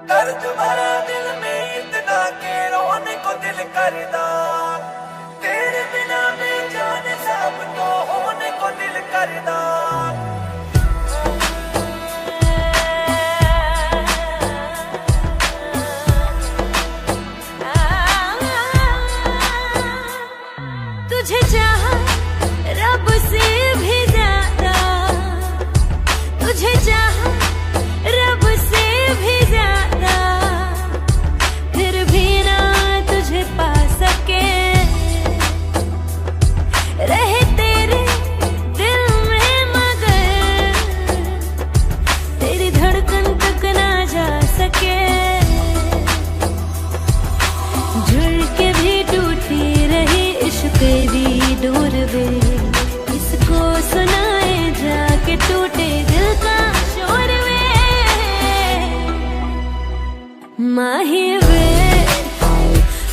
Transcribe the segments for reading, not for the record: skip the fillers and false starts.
दर्द भरा दिल में इतना के रोने को दिल करदा, तेरे बिना बेजान सब तो होने को दिल करदा। तुझे चाहा रब से भी ज्यादा, तुझे चाहा रब से भी ज्यादा, फिर भी ना तुझे पा सके, रहे तेरे दिल में मगर तेरी धड़कन तक ना जा सके। जुड़ के भी टूटी रही इश्क तेरी डोर वे, इसको सुनाए जाके टूटे दिल का शोर वे। माही वे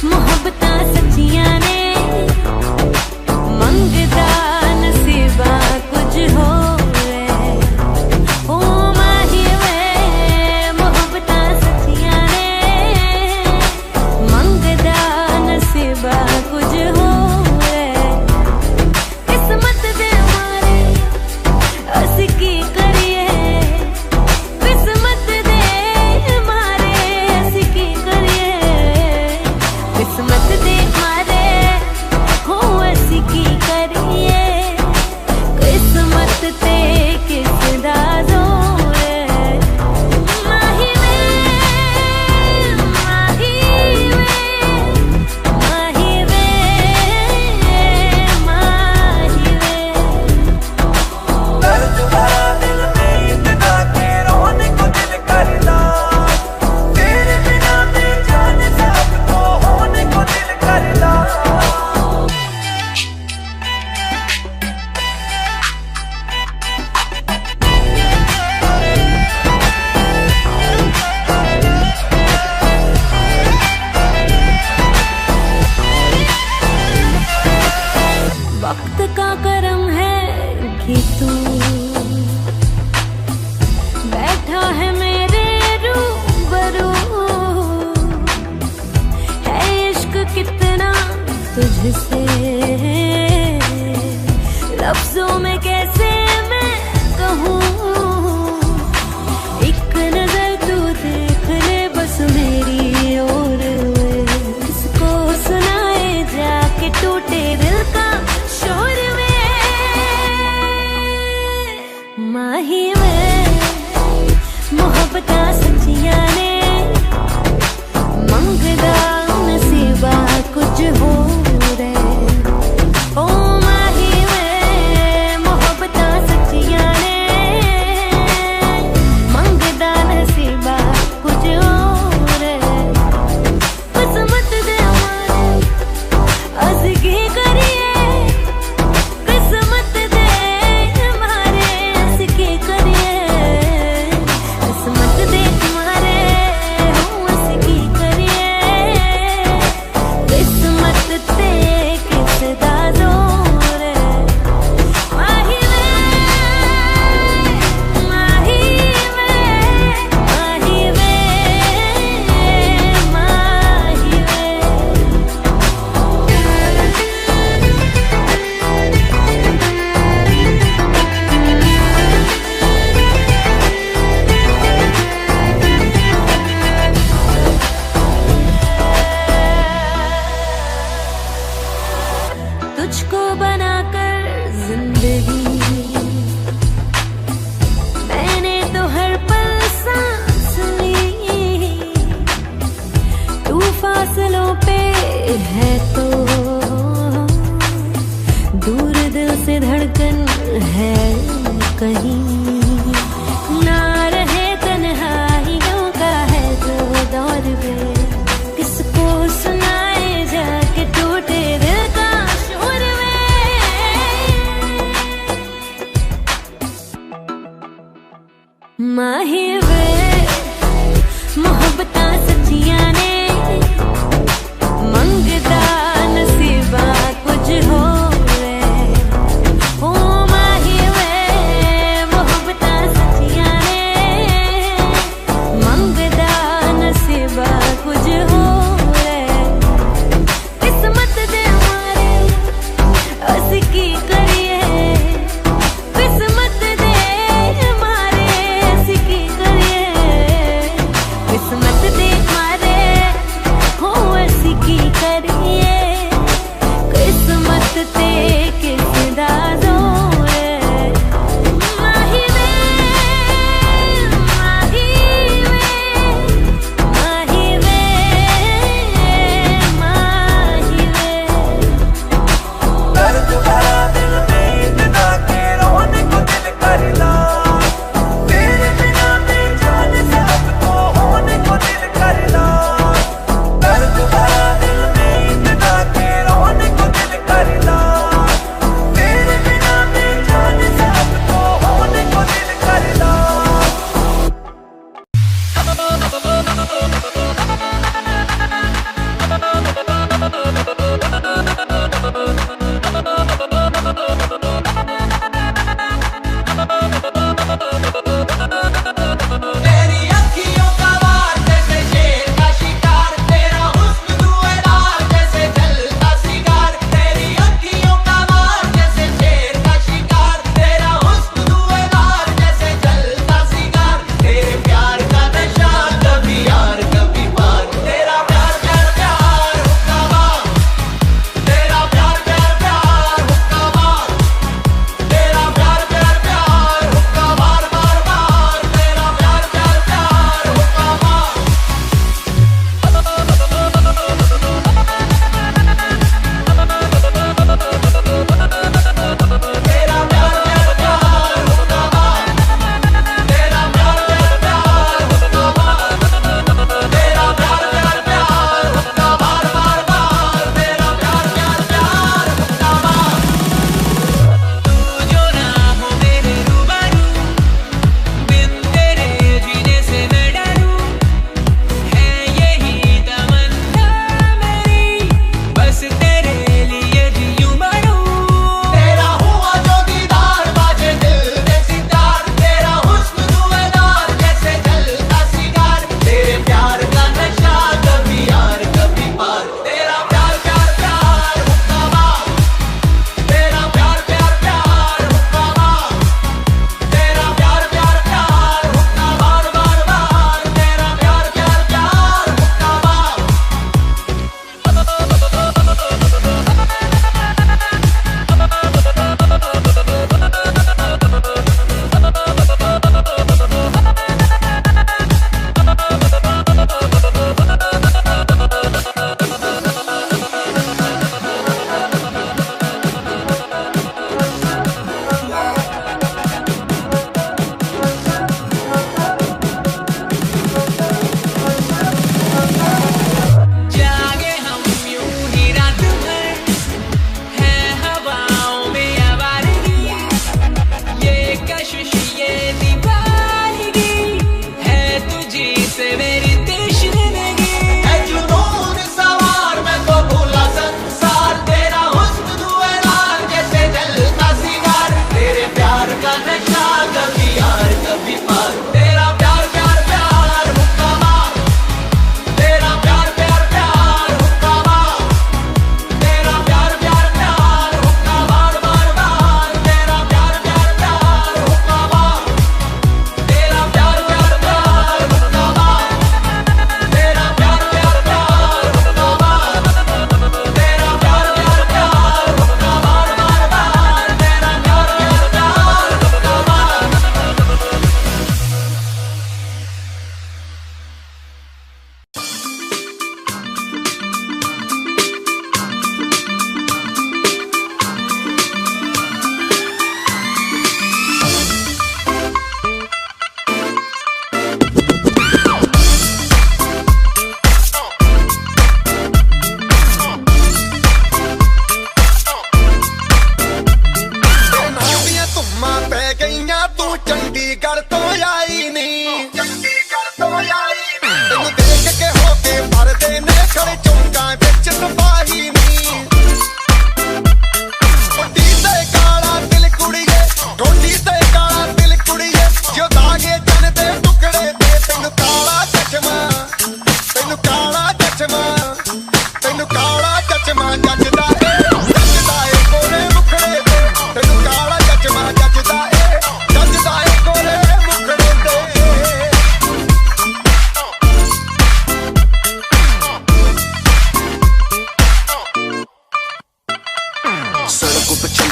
मोहब्बतां सच्चियां ने, मंगदा नसीबा कुछ होवे। ओ माही वे मोहब्बतां सच्चियां ने, मंगदा नसीबा कुछ होवे। किस्मत दे मारे असी की करिए, किस्मत दे मारे असी की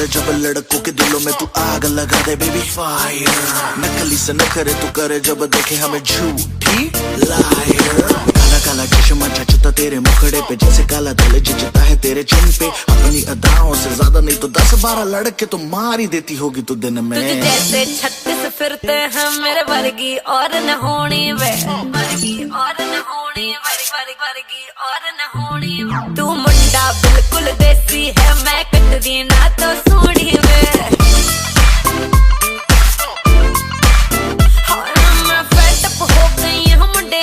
जब लड़कों के दिलों में तू आग लगा दे बेबी फायर, नकली से नखरे तू करे जब देखे हमें झूठी लायर। काला काला चश्मा जचता तेरे मुखड़े पे जैसे काला दिल जचता है तेरे चिन पे। अपनी अदाओं से ज्यादा नहीं तो 10-12 लड़के तो मार ही देती होगी तू दिन में। तुझे जैसे 36 फिरते हैं मेरे वर्गी और न होनी वे, वर्गी और न होनी, वर्गी और न होनी। तू मुंडा बिल्कुल देसी है, मैं कटदी ना तो सोनी वे। हाँ मैं फेड अप हो गई हूँ मुंडे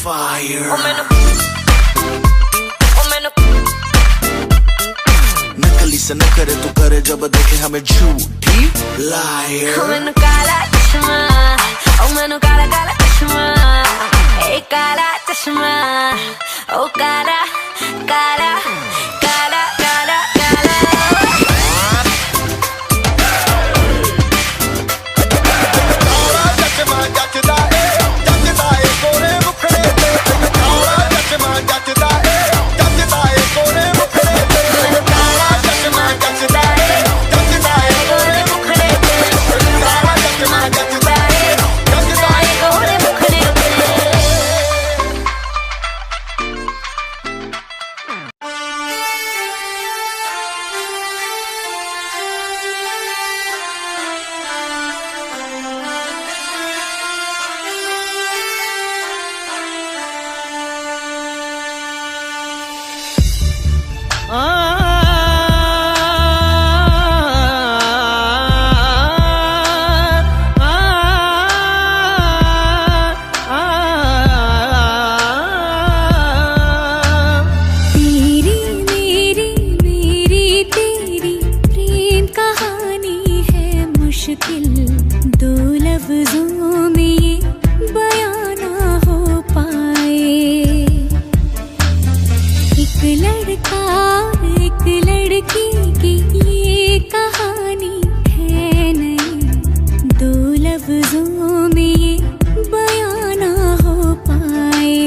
fire. ओ मैनू नकली से न करे तू करे जब देखे हमें झूठी liar. ओ मैनू काला चश्मा, ओ मैनू काला काला चश्मा, ए काला चश्मा, ओ काला काला काला काला काला। ਕਾਲਾ ਚਸ਼ਮਾ ਜੱਜਦਾ ਏ ਗੋਰੇ ਮੁਖੜੇ ਤੇ। ਕਾਲਾ ਚਸ਼ਮਾ ਜੱਜਦਾ ਏ ਗੋਰੇ ਮੁਖੜੇ ਤੇ। ਕਾਲਾ ਚਸ਼ਮਾ ਜੱਜਦਾ ਏ ਗੋਰੇ ਮੁਖੜੇ ਤੇ। ਕਾਲਾ ਚਸ਼ਮਾ ਜੱਜਦਾ ਏ ਗੋਰੇ ਮੁਖੜੇ ਤੇ। तेरी मेरी मेरी तेरी प्रेम कहानी है मुश्किल, दो लफ्जों में ये बयां ना हो पाए। एक लड़का एक लड़की की ये कहानी है नहीं, दो लफ्जों में ये बयां ना हो पाए।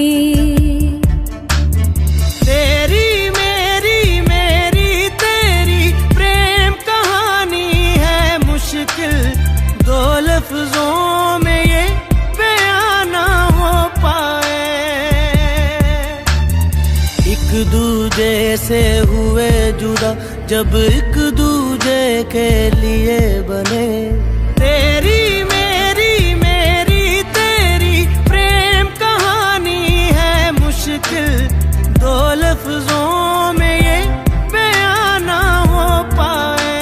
तेरी मेरी मेरी तेरी प्रेम कहानी है मुश्किल, दो लफ्जों में ये बयां ना हो पाए। एक दूजे से हुए जुदा जब एक दूजे के लिए बने। तेरी मेरी मेरी तेरी प्रेम कहानी है मुश्किल, दो लफ्जों में ये बयां ना हो पाए।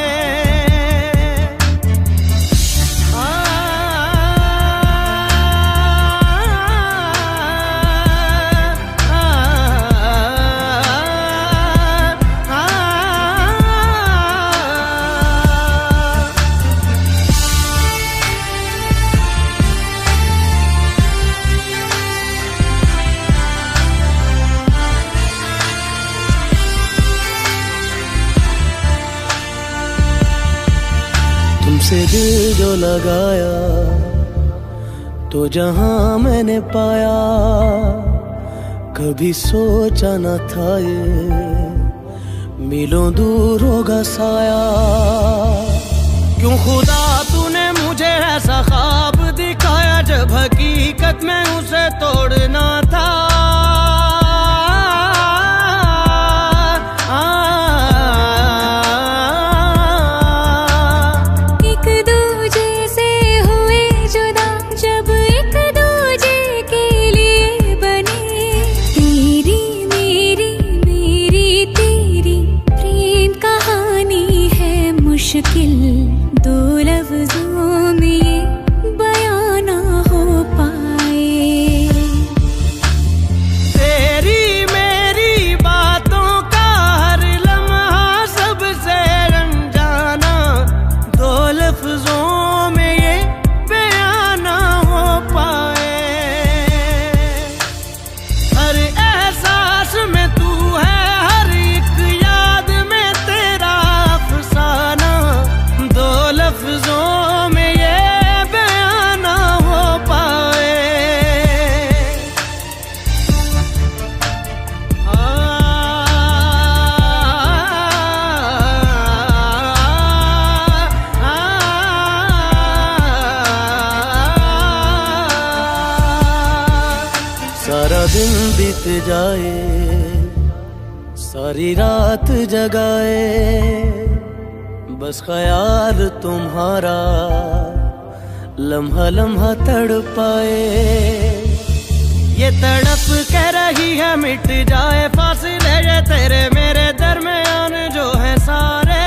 तुमसे दिल जो लगाया तो जहां मैंने पाया, कभी सोचा न था ये मिलों दूर होगा साया। क्यों खुदा तूने मुझे ऐसा ख्वाब दिखाया जब हकीकत में उसे तोड़ना था। एक दूजे से हुए जुदा जब एक दूजे के लिए बने। तेरी मेरी मेरी तेरी प्रेम कहानी है मुश्किल, दो लफ्जों में ये बयां ना हो पाए। तेरी मेरी बातों का हर लम्हा सबसे अनजाना, दो लफ्जों में ये बयां ना हो पाए। हर एहसास में तू है, हर एक याद में तेरा अफसाना, दो लफ्जों में ये बयां ना हो पाए। सारा दिन बीत जाए, सारी रात जगाए, बस ख्याल तुम्हारा लम्हा लम्हा तड़पाए। ये तड़प कह रही है मिट जाए फासले ये तेरे मेरे दरमियान जो है सारे।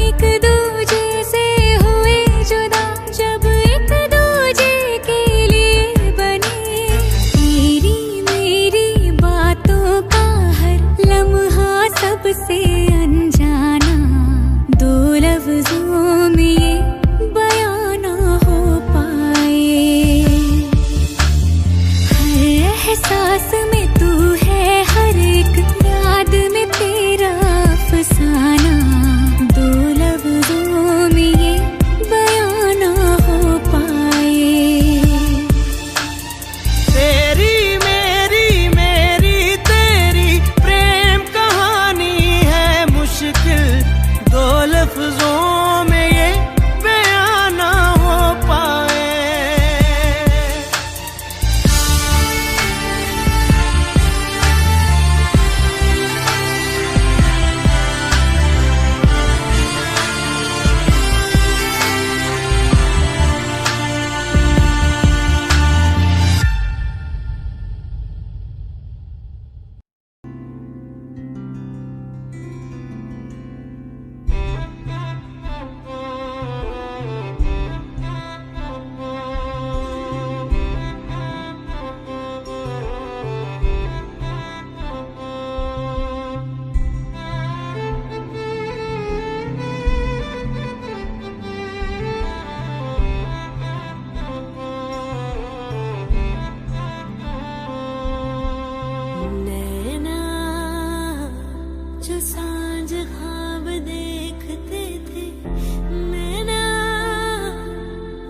एक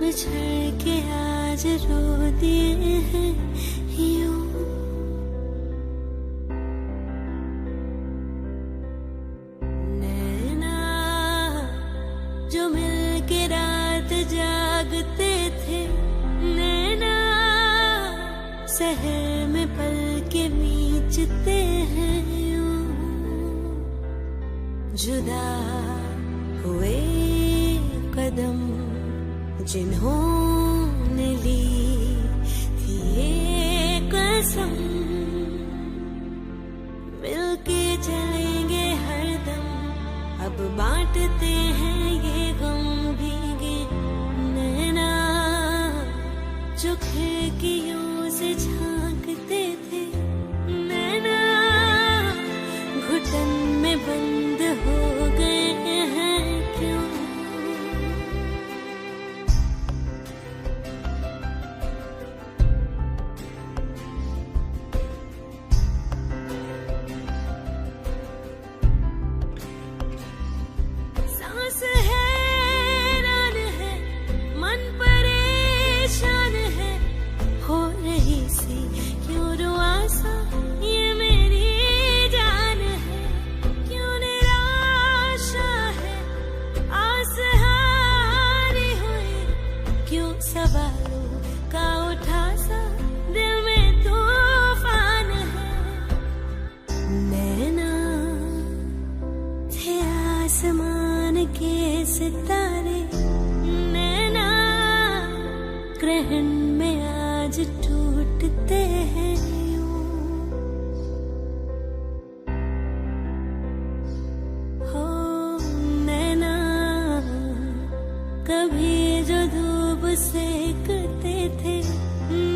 बिछड़ के आज रो दिए हैं यूं। नैना जो मिल के रात जागते थे, नैना शहर में पल के बीचते हैं यूं। जुदा हुए कदम जिन्होंने ली थी ये कसम, मिलके चलेंगे हरदम, अब बांटते हैं ये गम भीगे। नैना जो खिड़कियों से झांकते थे, नैना घुटन में बंद हो गए हैं क्यों। सांस हैरान है, मन परेशान है, हो रही सी क्यों रुआसा ये मेरी जान है। क्यों निराशा है, आस हारी हुई, क्यों सवालों का उठा सा दिल में तूफान है। नैना थे आसमान के सितारे, नैना ग्रहण में आज टूटते हैं यूं। हो नैना कभी जो धूप सेकते थे,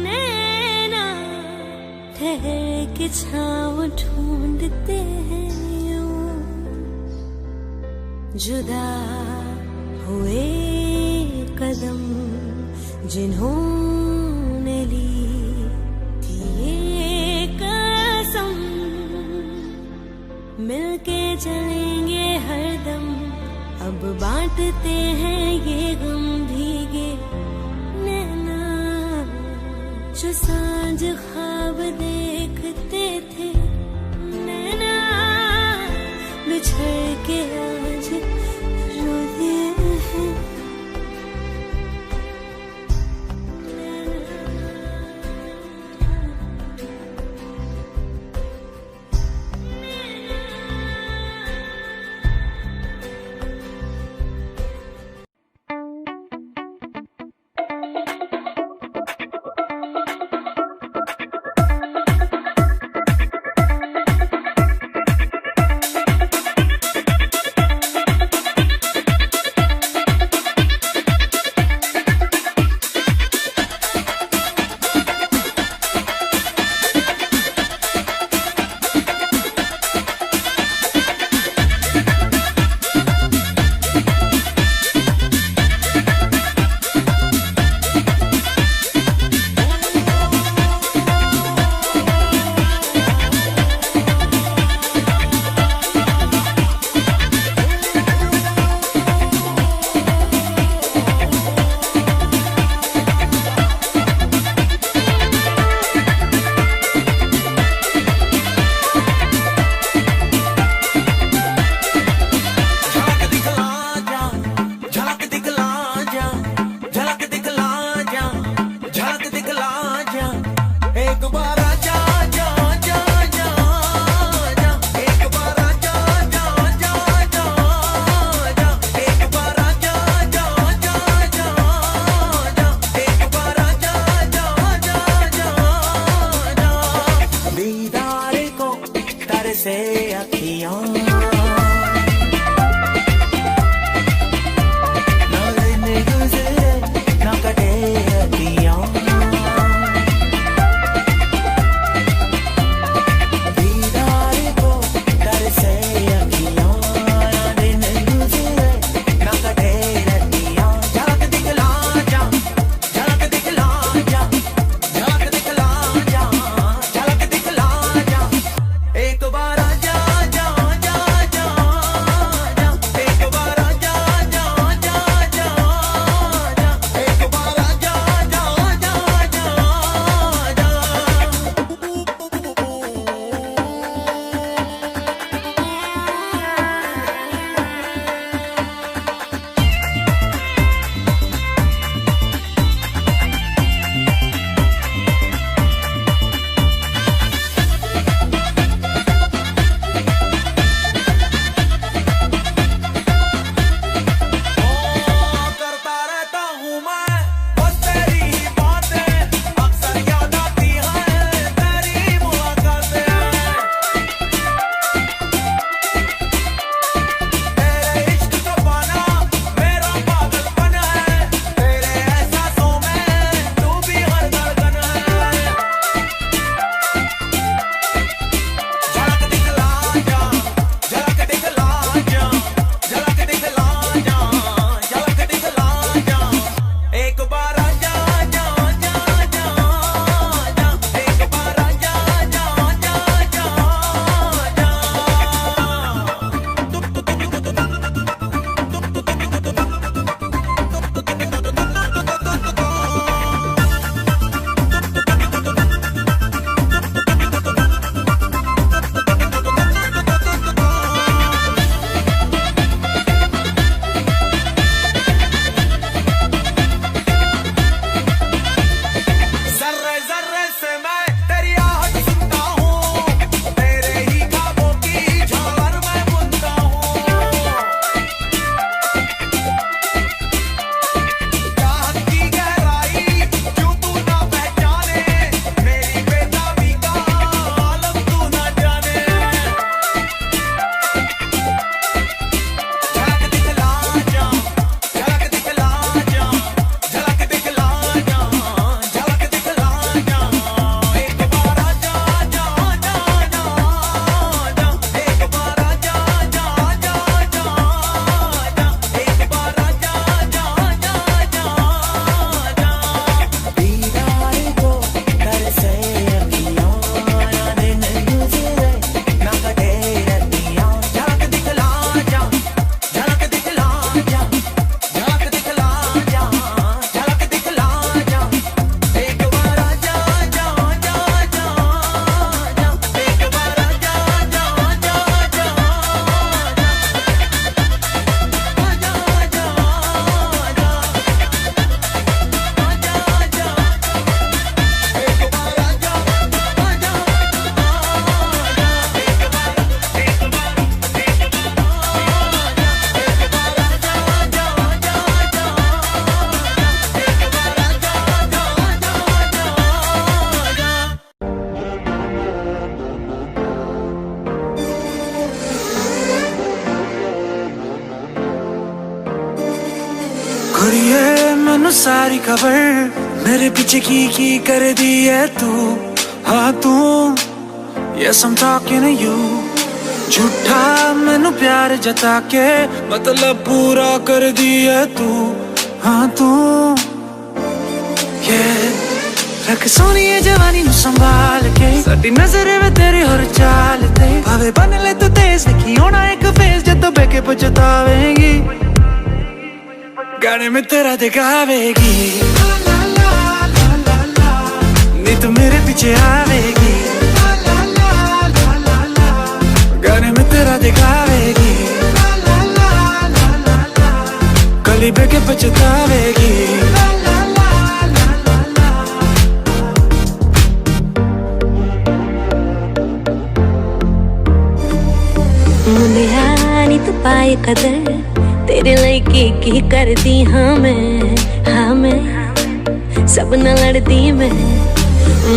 नैना ठहर के छाँव ढूंढते हैं यूं। जुदा हुए कदम जिन्होंने ली थी ये कसम, मिलके चलेंगे हरदम, अब बांटते हैं ये गम भीगे। नैना जो सांझ ख्वाब देखते थे, नैना बिछड़ के आज रो दिए हैं। सारी खबर मेरे पीछे की कर दी है तू। हाँ तू Yes I'm talking to you। झूठा मैनू प्यार जता के मतलब पूरा कर दी है तू। हाँ तू रख सोनी है जवानी नू संभाल के साडी नजर वे तेरी हर चाल ते भावे बन ले तू तेज देखी होना एक फेस जदों बेके पछतावेगी गाने में तेरा दिखावेगी नी तू मेरे पीछे आवेगी गाने में तेरा दिखावेगी कली बेके पछतावेगी। मुंडिया नी तू पाए कदर तेरे लिए की कर दी। हाँ मैं सब न लड़दी मैं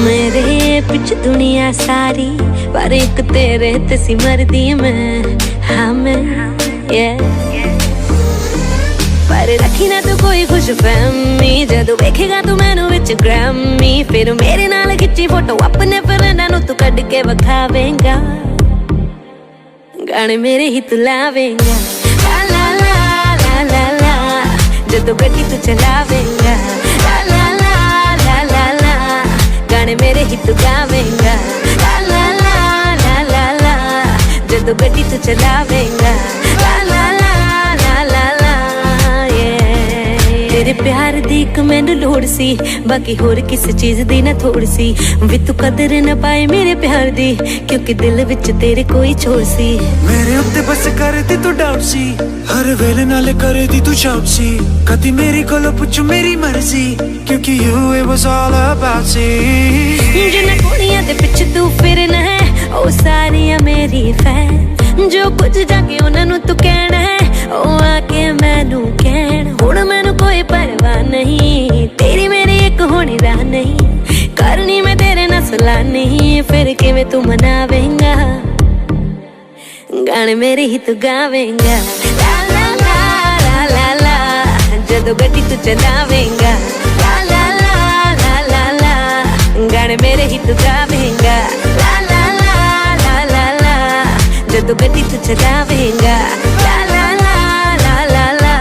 मेरे पिछ दुनिया सारी पर एक तेरे ते सी मरदी मैं। हाँ मैं पर रखी ना तू कोई खुश फहमी जदों वेखेगा तू मैनू विच ग्रैमी फिर मेरे नाल खिच्ची फोटो अपने फ्रेंडां नू तू कढ के विखावेंगा गाने मेरे ही तू लावेंगा। ला ला ला ला ला ला जदों गड्डी तू चलावेंगा ला ला ला ला ला ला गाने मेरे ही तू गावेंगा ला ला ला ला ला ला जदों गड्डी तू चलावेंगा ला ला ला ला ला ला तेरे प्यार दी एक मैनू लोड़ सी बाकी होर किस चीज दी ना थोड़ सी वी तू कदर न पाए मेरे प्यार दी क्योंकि दिल विच तेरे कोई छोड़ सी। मेरे उत्ते बस कर दी तू डाउट सी हर वेले नाले कर दी तू शाउट सी कदी मेरी कोलो पुछ मेरी मर्जी क्योंकि you it was all about सी। जिन्ना कुड़ियां दे पिछ तू फिरना है ओ सारियां मेरी फैन जो कुछ जाके उन्हां नू तू कहना है ओ आके मैनू कहण हुण मैनू कोई परवाह नहीं तेरी मेरी एक होनी राह नहीं करनी मैं तेरे नाल सलाह नहीं फिर किवें तू मनावेंगा गाने मेरे ही तू गावेंगा ला ला ला ला ला ला जदों गड्डी तू चलावेंगा ला ला ला ला ला ला गाने मेरे ही तू गावेंगा ला ला ला ला ला ला जदों गड्डी तू चलावेंगा ला ला ला ला ला ला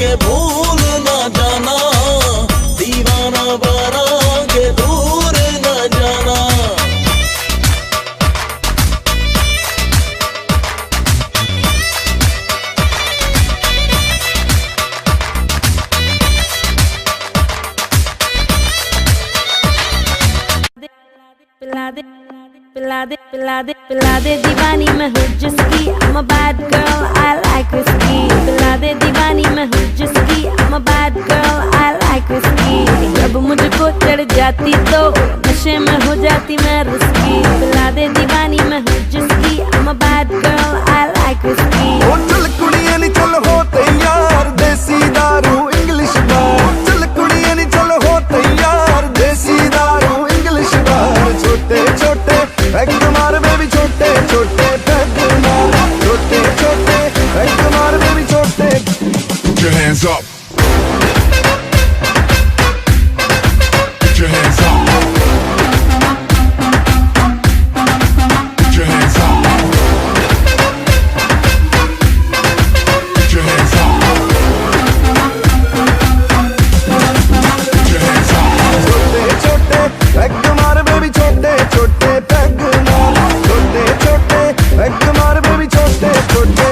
बनाएंगे भूल ना जाना, दीवाना बनाएंगे दूर ना जाना। पिला दे पिला दे पिला दे पिला दे दीवानी मैं हूँ जिसकी I'm a bad girl I like whiskey। पिला दे दीवानी मैं हूँ जिसकी I'm a bad girl I like whiskey। जब मुझको चढ़ जाती तो नशे में हो जाती मैं रिस्की। पिला दे दीवानी मैं हूँ जिसकी I'm a bad girl I like whiskey। ओ चल कुड़िए नी चल हो तैयार देसी दारू इंग्लिश बार, चल कुड़िए नी चल हो तैयार देसी दारू इंग्लिश बार। छोटे छोटे पैग मार बेबी छोटे छोटे पैग मार, छोटे छोटे पैग मार बेबी छोटे। Put your hands up. Put your hands up. Put your hands up. Put your hands up. Put your hands up. छोटे छोटे पैग मार बेबी छोटे छोटे पैग मार, छोटे छोटे पैग मार बेबी छोटे छोटे।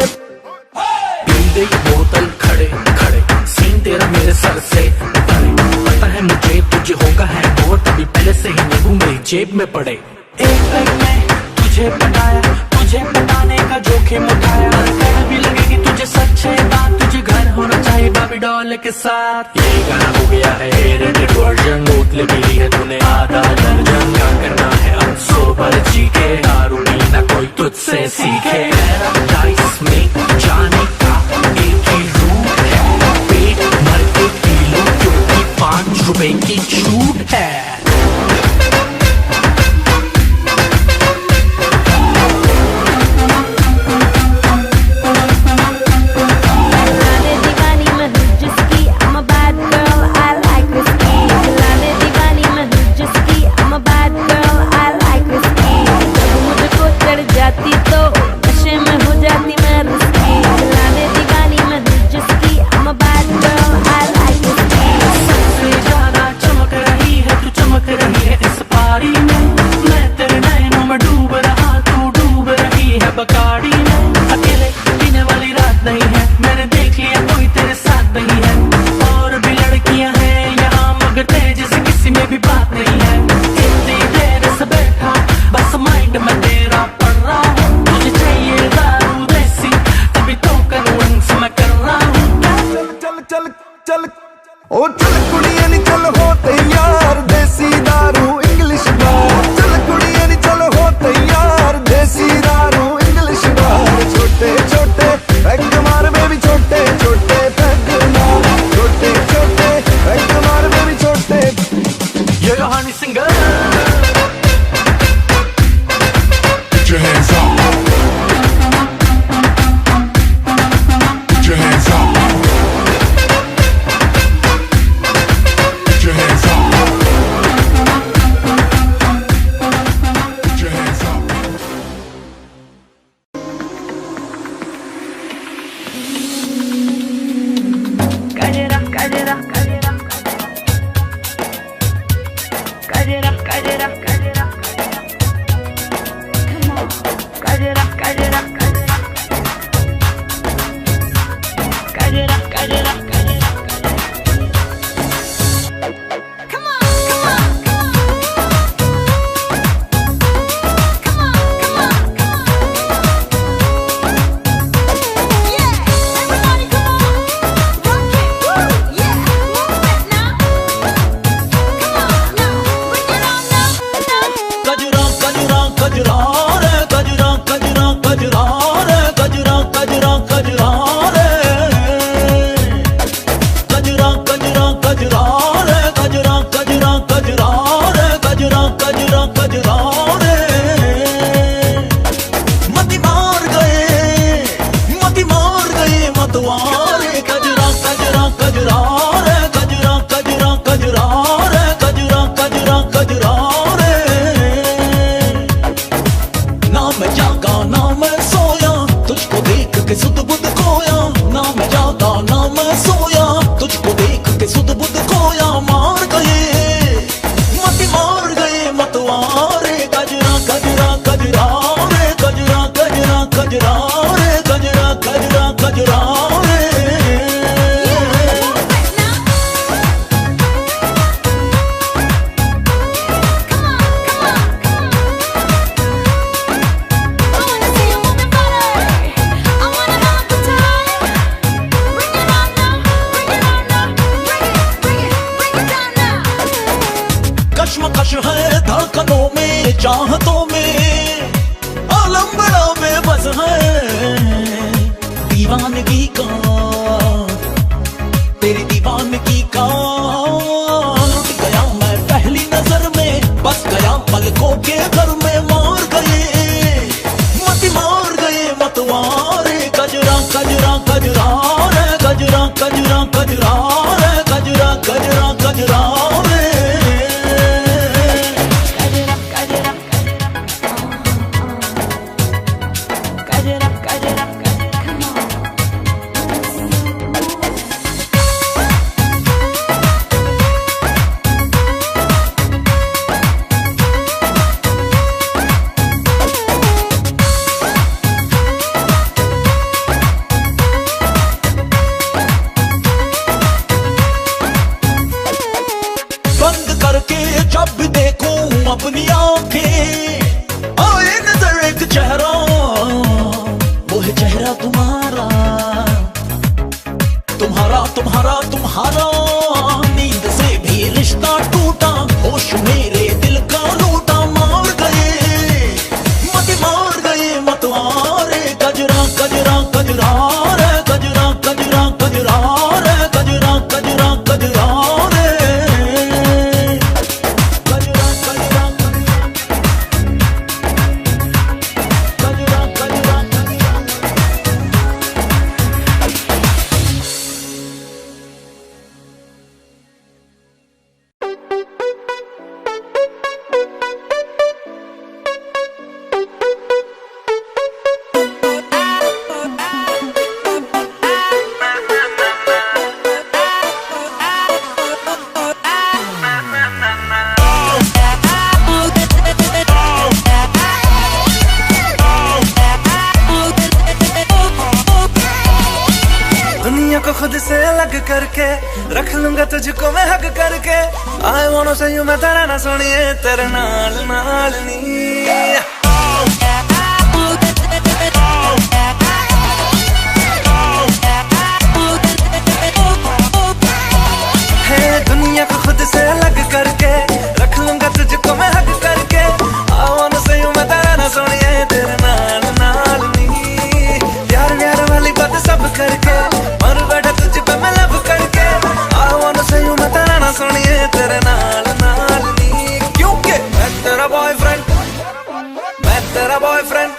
पीले बोतल खड़े खड़े सीन तेरा मेरे सर से परे, पता है मुझे तुझे होगा है वो तभी पहले से ही नींबू मेरी जेब में पड़े। एक पैग में तुझे पटाया, तुझे पटाने का जोखिम उठाया, कहना भी लगेगी तुझे सच्चे बात, तुझे घर होना चाहिए बाबी डॉल के साथ। ये गाना हो गया है रेटेड वर्जन, बोतलें पी ली है तूने आधा दर्जन, क्या करना है अब सोबर जी के, दारू पीना कोई तुझसे सीखे। पैराडाइज में जाने का एक ही रूट है, पेट भर के पी लो क्योंकि 5 रुपए की छूट है। बकाड़ी में अकेले पीने वाली रात नहीं है, मैंने देख लिया कोई तेरे साथ नहीं है, और भी लड़कियां हैं यहाँ मगर तेरे जैसे किसी में भी बात नहीं है। इतनी देर से बैठा बस माइंड में तेरा पड़ रहा हूँ, तुझे चाहिए दारू देसी तभी तो कन्विंस मैं कर रहा हूँ। चल चल चल चल ओ चल कुड़िए नी चल हो तैयार देसी दारू इंग्लिश बार, चल कुड़िए नी चल हो तैयार देसी दारू इंग्लिश बार। छोटे छोटे पैग मार बेबी छोटे छोटे पैग मार, छोटे छोटे पैग मार बेबी छोटे। ये कहानी singer. Put your hands up. Put your hands up. Put your hands up. Put your hands up. Kajera kajera kajera kajera kajera kajera come on kajera kajera kajera kajera kajera kajera come on come on come on come on yeah everybody come on rock it woo yeah नश है धड़कनों में, चाहतों में, आलम बड़ा बेबस है। दीवानगी का, तेरी दीवानगी का लुट गया मैं पहली नजर में, बस गया पलकों के घर में। मार गए मत मार गए मतवारे, गजरा गजरा गजरा रे, गजरा गजरा गजरा रे, गजरा गजरा गजरा रे। जब भी देखूं अपनी आंखें, आए नजर एक चेहरा, वो है चेहरा तुम्हारा, तुम्हारा तुम्हारा तुम्हारा। नींद से भी रिश्ता टूटा, होश मेरे दिल का लूटा। मार गए मतवारे, गजरा गजरा गजरा रे, गजरा गजरा गजरा रे, गजरा गजरा गजरा रे। खुद से अलग करके रख लूंगा तुझको मैं हक करके। I wanna say you मैं तेरा ना सुनिए, तेरे नाल नाल नी। दुनिया को खुद से अलग करके रख लूंगा तुझको मैं हक करके। I wanna say you मैं तेरा ना सुनिए, तेरे नाल नाल नी। प्यार प्यार वाली बात सब करके मर बैठा तुझ पे मैं लब करके। I wanna say you मैं तेरा ना सुनिए, तेरे नाल नाल नी। क्योंकि मैं तेरा बॉयफ्रेंड, मैं तेरा बॉयफ्रेंड,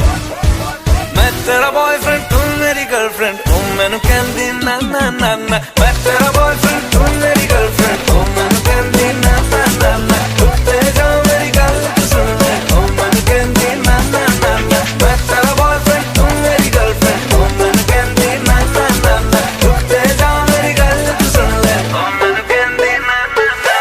मैं तेरा बॉयफ्रेंड, तू मेरी गर्लफ्रेंड। तू मैनू कहंदी ना ना ना ना, मैं तेरा बॉयफ्रेंड, तू मेरी गर्लफ्रेंड। तू मैनू कहंदी ना ना ना ना, उत्ते जा मेरी गल तू सुन ले। तू मैनू कहंदी ना ना ना ना, मैं तेरा बॉयफ्रेंड, तू मेरी गर्लफ्रेंड। तू मैनू कहंदी ना ना ना ना, उत्ते जा मेरी गल तू सुन ले। तू मैनू कहंदी ना ना ना।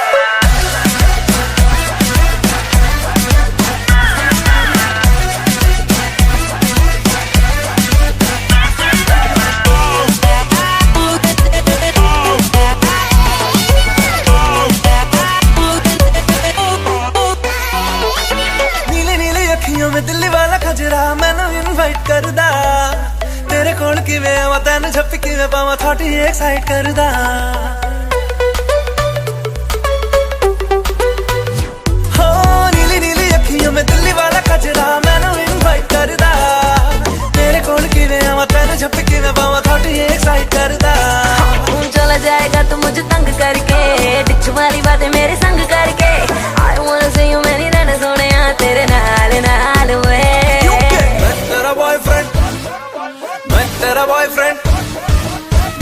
में दिल्ली वाला खजरा मैनू इनवाइट करदा, तेरे कोल किवें आवां तैनू झप्पी किवें पावां, थोड़ी एक्साइट करदा। हो नीली नीली अखियों में दिल्ली वाला खजरा मैनू इनवाइट करदा, तेरे कोल किवें आवां तैनू झप्पी किवें पावां, थोड़ी एक्साइट करदा। तू चला जाएगा तू मुझे तंग करके, डिच वाली बातें मेरे संग करके। I wanna see you मैंने रहना सोनिया, तेरे नाल नाल वे। मैं तेरा बॉयफ्रेंड, मैं तेरा बॉयफ्रेंड,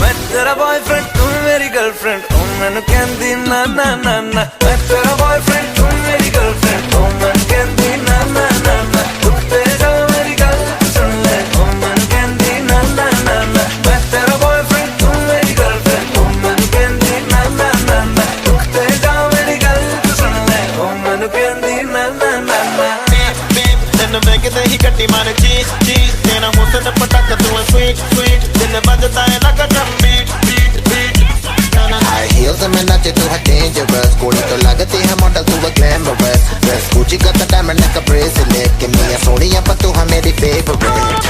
मैं तेरा बॉयफ्रेंड, तू मेरी गर्लफ्रेंड। तू मैनू कहंदी ना ना ना ना, मैं तेरा बॉयफ्रेंड, तू मेरी गर्लफ्रेंड। तू मैनू कहंदी ना ना ना ना, उत्ते जा मेरी गल तू सुन ले। तू मैनू कहंदी ना ना ना ना, मैं तेरा बॉयफ्रेंड, तू मेरी गर्लफ्रेंड। तू मैनू कहंदी ना ना ना ना, उत्ते जा मेरी गल तू सुन ले। तू मैनू कहंदी ना ना ना ना। तेन वेखदे ही गड्डी मारे चीज चीज, तेरा हुस्न पटक तू स्वीट स्वीट, दिल बजदा है लगा drum beat beat beat. High heels में नाचे तू है डेंजरस, कोड़ी तो लगती है मॉडल तू है ग्लैमरस। ड्रेस गुची का तो डायमंड का ब्रेसलेट, कि मियां सोनिया पर तू है मेरी फेवरेट।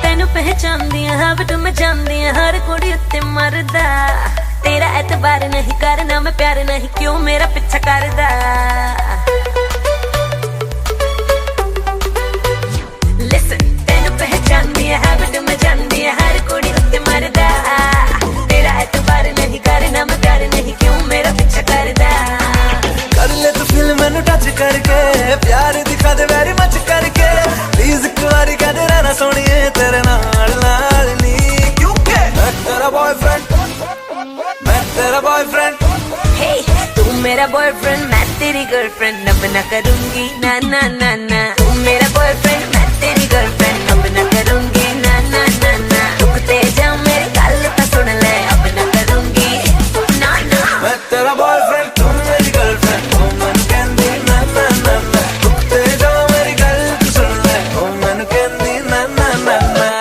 तेनू पहचानदी हां बट मैं जानदी हर कुड़ी उत्ते मरदा, तेरा एतबार नहीं करना मैं प्यार नहीं क्यों मेरा पीछा करदा Listen तेनू पहचानदी है हैबिट में जानदी है हर कुड़ी उत्ते मरदा तेरा एतबार नहीं करना मैं प्यार नहीं क्यों मेरा पीछा करदा कर ले तू फील मैनू टच करके प्यार दिखा दे वेरी मच करके प्लीज एक बारी कह दे रहना सोनिए तेरे नाल नाल नी क्योंकि मैं तेरा बॉयफ्रेंड Hey तू मेरा बॉयफ्रेंड मैं तेरी गर्लफ्रेंड अब ना करूंगी ना ना ना ना तू मेरा बॉयफ्रेंड मैं तेरी गर्लफ्रेंड अब ना करूंगी ना ना ना ना रुकते जा मेरी गल तो सुन ले अब ना करूंगी ना ना मैं तेरा बॉयफ्रेंड तू मेरी गर्लफ्रेंड ओ मन कहंदी ना ना ना ना रुकते जा मेरी गल तू सुन ले ओ मन कहंदी ना ना ना ना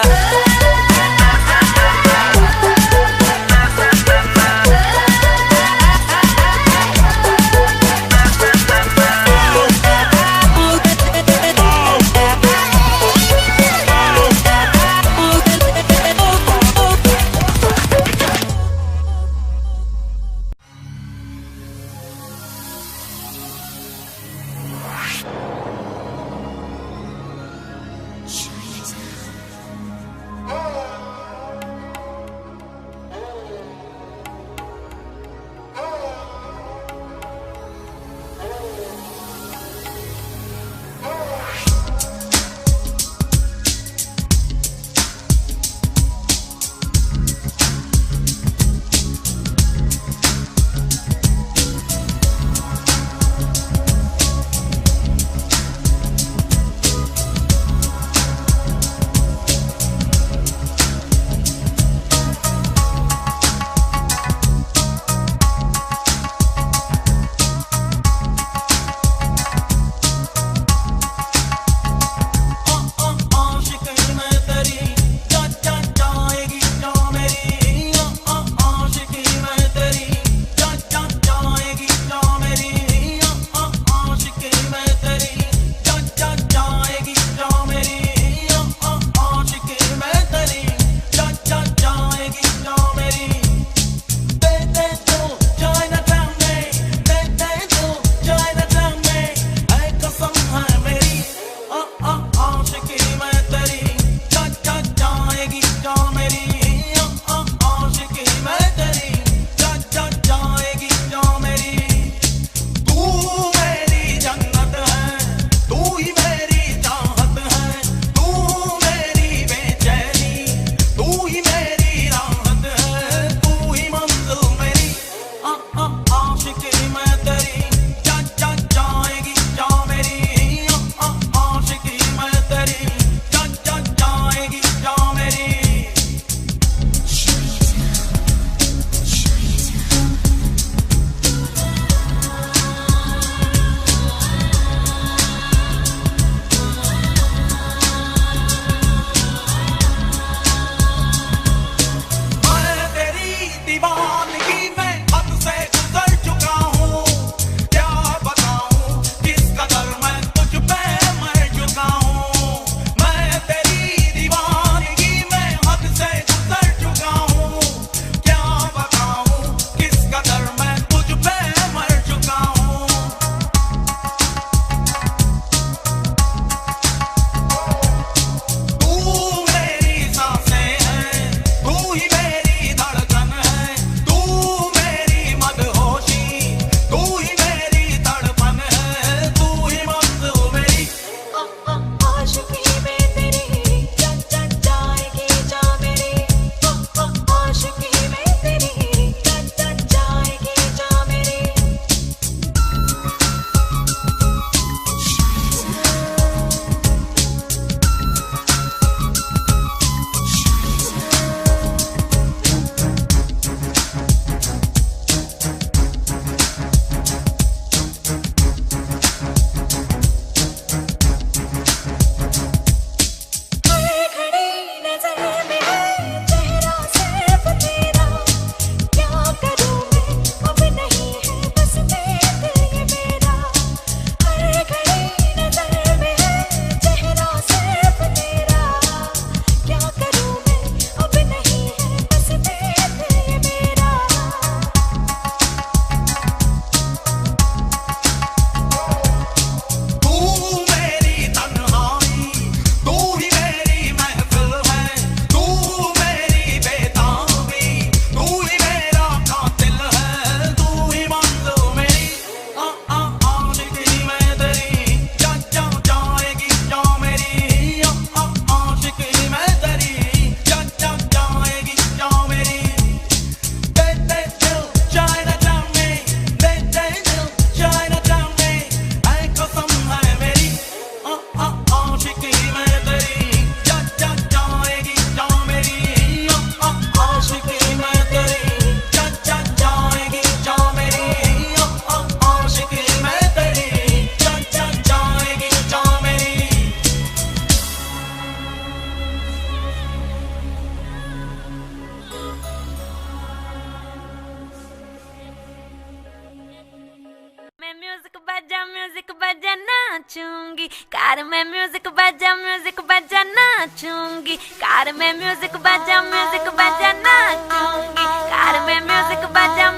बजा नाचूंगी, कार में म्यूजिक बजा नाचूंगी, कार में म्यूजिक बजा नाचूंगी, कार में म्यूजिक बजा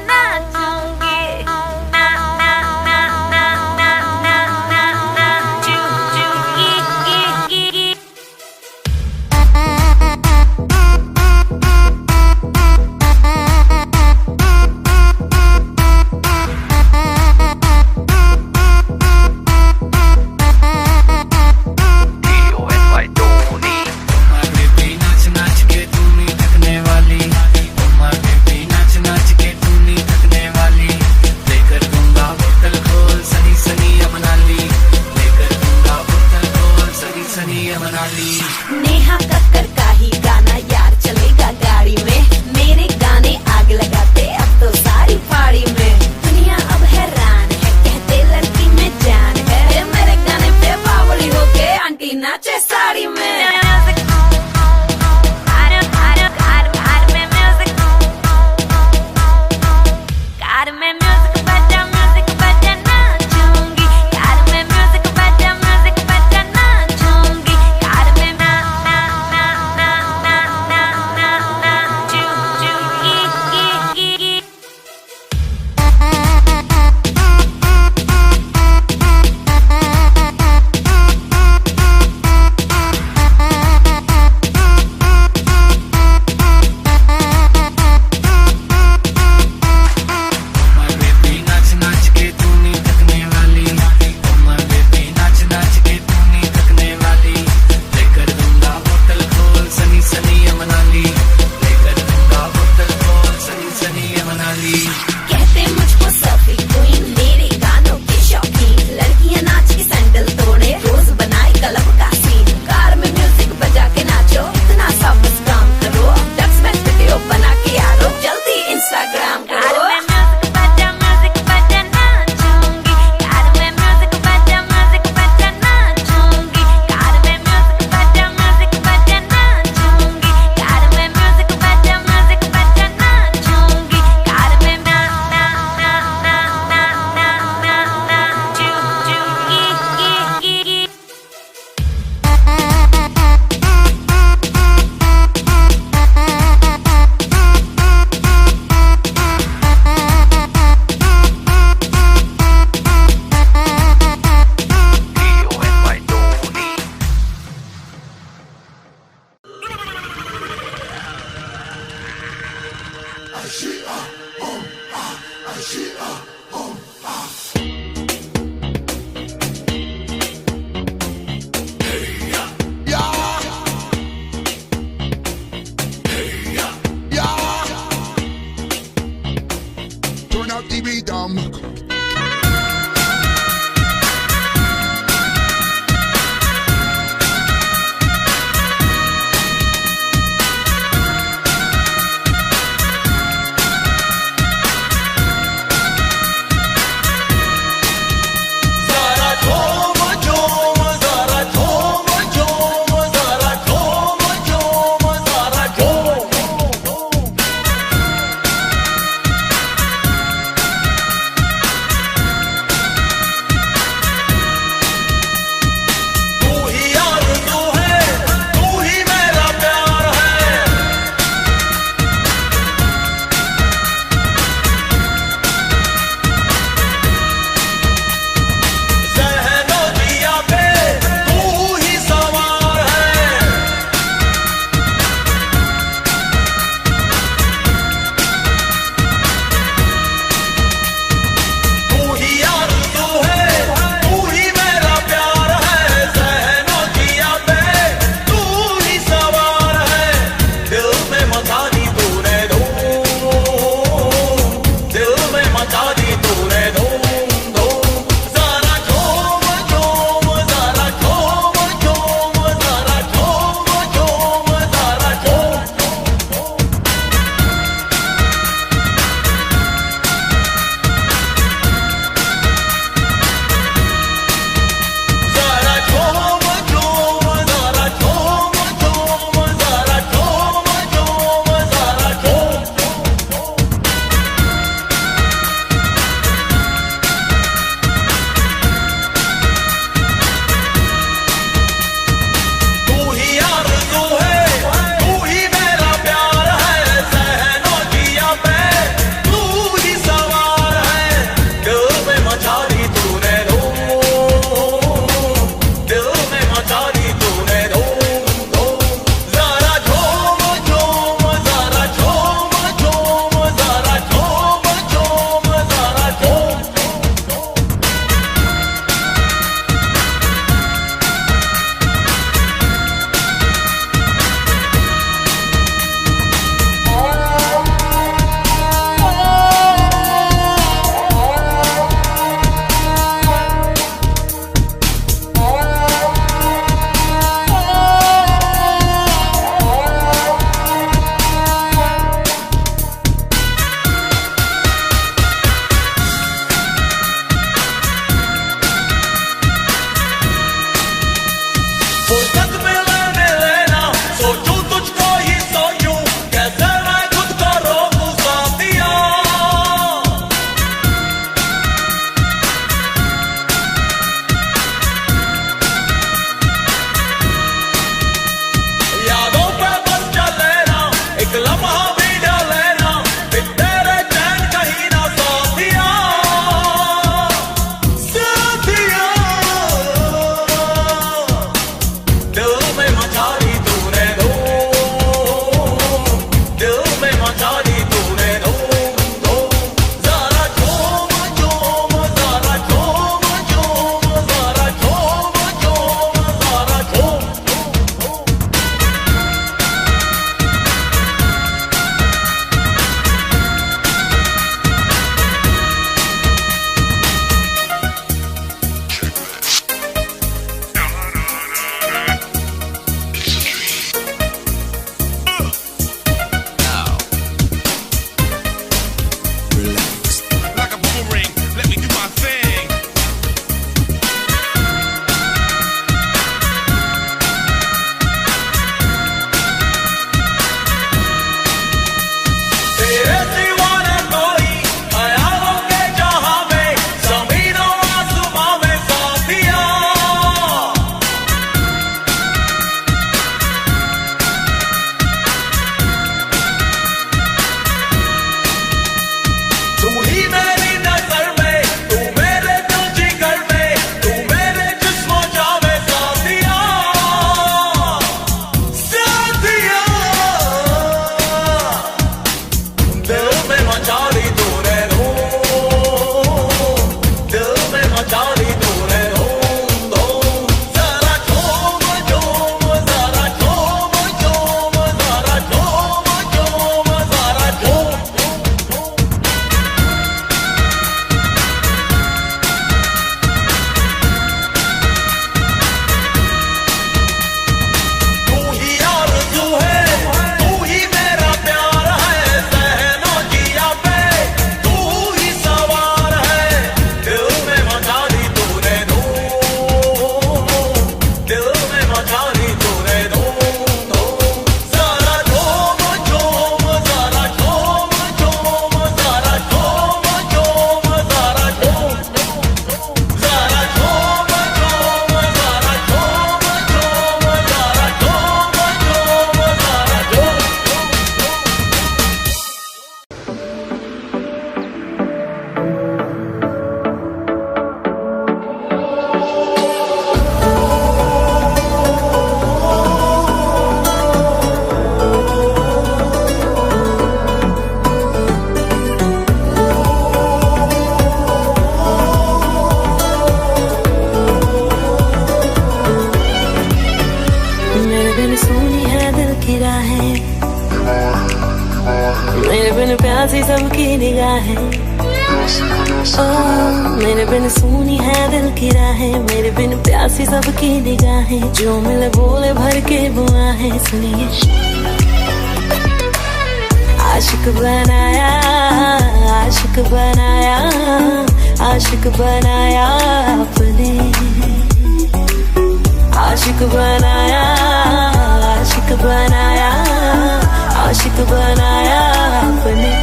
नाचूंगी। ना ना ना ना ना ना ना ना चू चू गी। नेहा कक्कर का ही गाना यार चलेगा गाड़ी में, मेरे गाने आग लगाते अब तो सारी फाड़ी में। दुनिया अब हैरान है, कहते लड़की में जान है, मेरे गाने पे बावली हो के आंटी नाचे साड़ी में। कहते मुझको सफी क्वीन, मेरे गानों की शौकीन, लड़कियां नाच के सैंडल तोड़े, रोज बनाए क्लब का सीन। कार में म्यूजिक बजा के नाचो, इतना सा बस काम करो, डक्स में वीडियो बना के यारो जल्दी इंस्टाग्राम करो। Turn out the rhythm. मेरे बिन प्यासी सबकी निगाहें, मेरे बिन सुनी है दिल की राहें, मेरे बिन प्यासी सबकी निगाहें, जो मिले बोले भर के बुआहें। सुनिए आशिक बनाया, आशिक बनाया, आशिक बनाया अपने, आशिक बनाया, आशिक बनाया, आशिक बनाया अपने।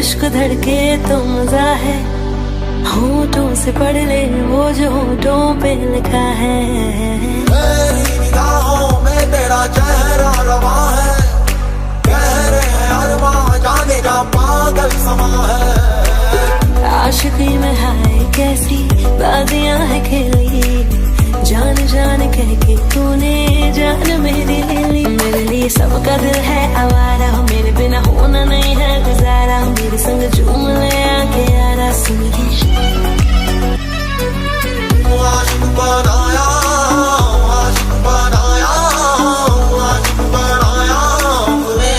इश्क धड़के तो मजा है, होठों से पढ़ ले वो जो होठों पे लिखा है। मेरी निगाहों में तेरा चेहरा रवा है, कह रहे हैं अरमां जाने का पागल समा है। आशिकी में हाय कैसी बाजियां है खेली, जान जान कह के तूने जान मेरी ले ली। मेरे लिए सबका दिल है आवारा, मेरे बिना होना नहीं है गुजारा, मेरे संग झूम ले आके यारा। सुनिए आशिक बनाया, आशिक बनाया, आशिक बनाया अपने।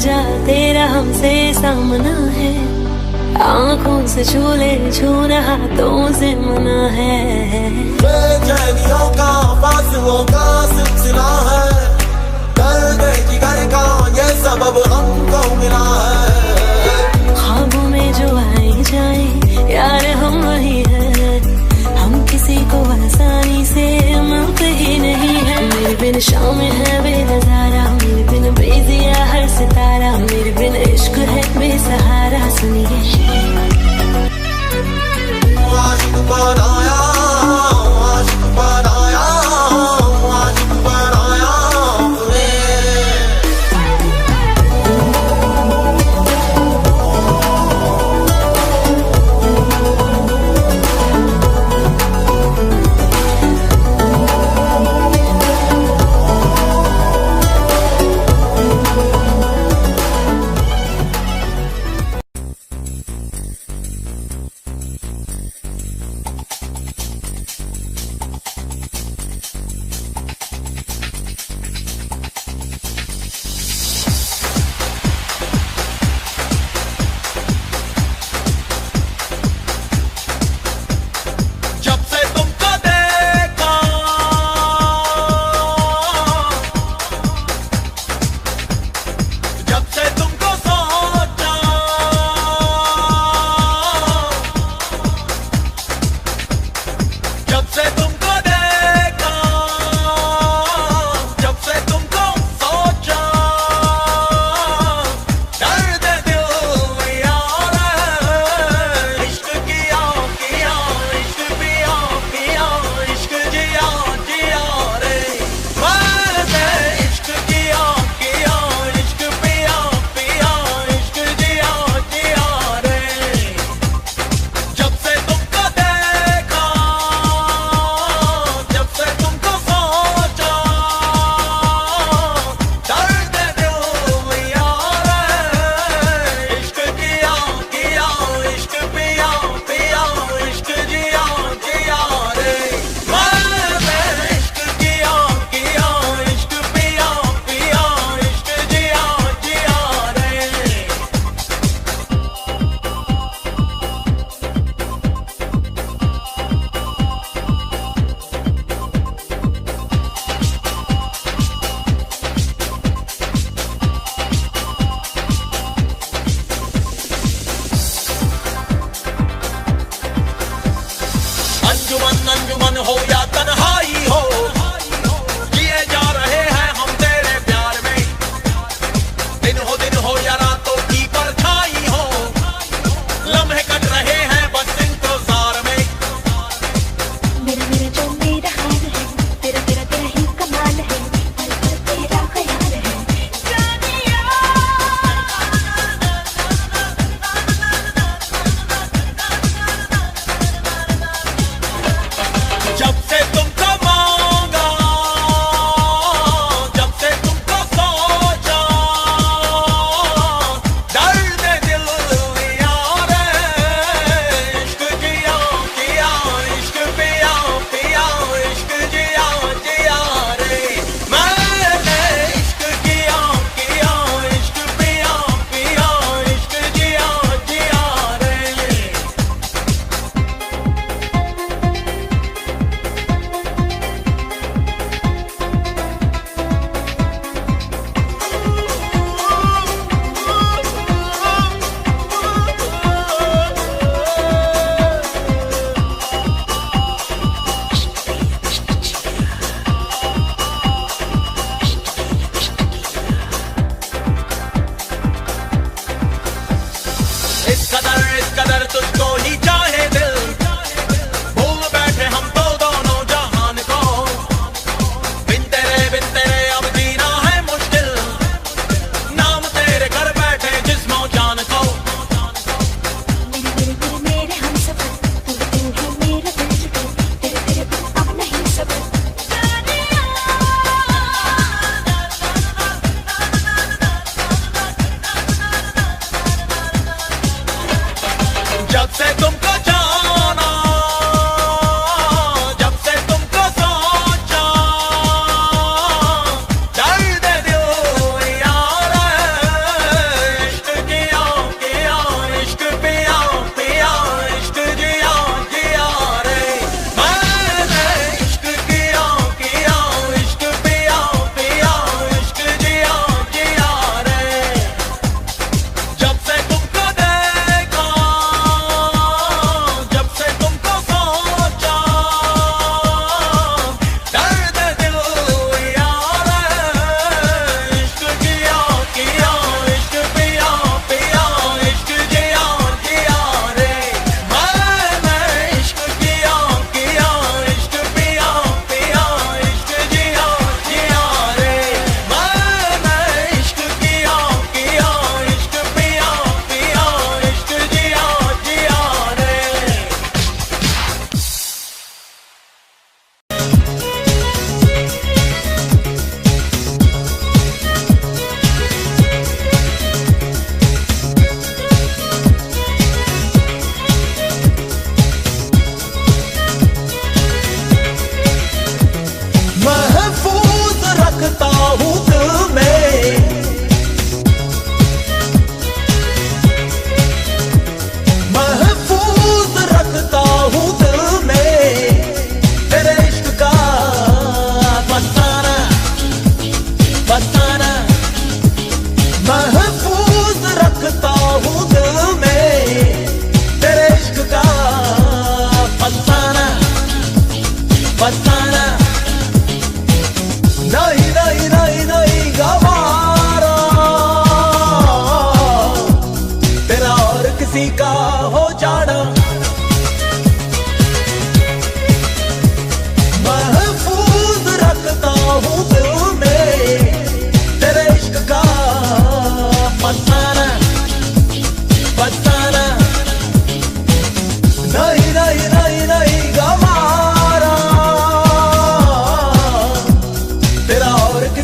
जा तेरा हमसे सामना है, आंखों से छूले छूना हाथों से मना है। बेचैनियों का फासलों का सिलसिला है, दर्द जिगर का ये सबब हमको मिला है। ख्वाबों में जो आए जाए यार हम वही है, हम किसी को आसानी से मिलते ही नहीं है। मेरे बिन शाम है बेनजारा, मेरे बिन बेजिया हर सितारा, मेरे बिन इश्क है बेसहारा। सुनिए आशिक बनाया, आशिक बनाया, आशिक बनाया अपने।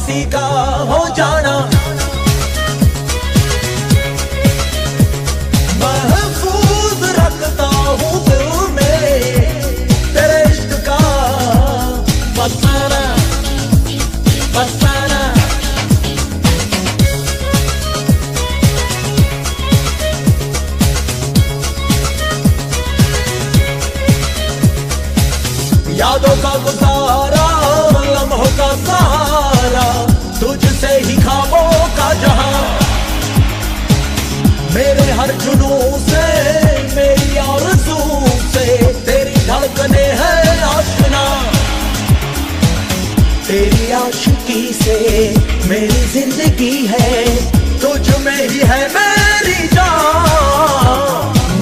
किसी का हो जाना महफूज रखता हूँ दिल में तेरे इश्क का फसाना फसाना। यादों का गुजारा लम्हों का सहारा तुझसे ही ख्वाबों का जहां मेरे हर जुनून से मेरी आरज़ू से तेरी धड़कने हैं आशना तेरी आशिकी से मेरी जिंदगी है तुझ में ही है मेरी जान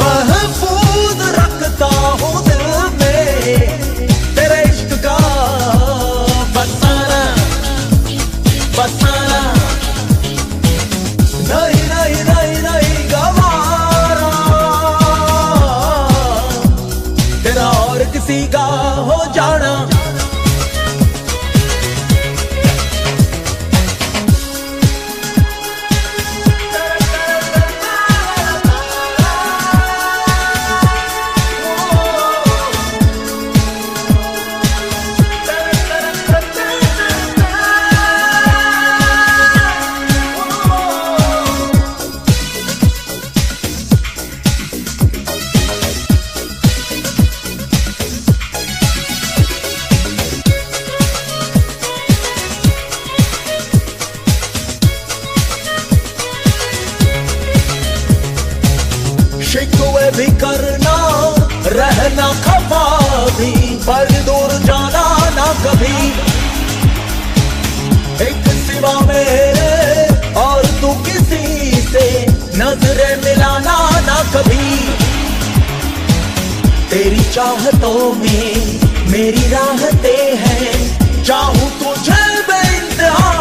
महफूज रखता हूँ दिल में तेरे इश्क का फसाना फसाना। नहीं नहीं नहीं नहीं गवारा तेरा और किसी का हो जाना शिकवे भी करना रहना खफा भी पर दूर जाना ना कभी एक सिवा मेरे और तू किसी से नजरें मिलाना ना कभी तेरी चाहतों में मेरी राहतें हैं चाहूं तुझे बेइंतहा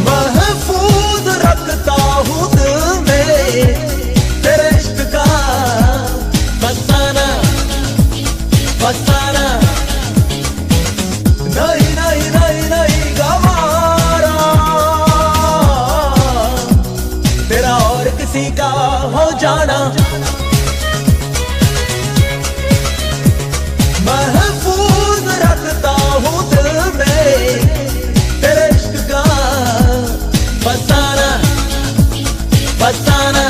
महफूज रखता हूँ दिल में तेरे इश्क का फसाना फसाना। नहीं नहीं नहीं नहीं गवारा तेरा और किसी का हो जाना महफूज रखता हूँ दिल में तेरे इश्क का फसाना फसाना।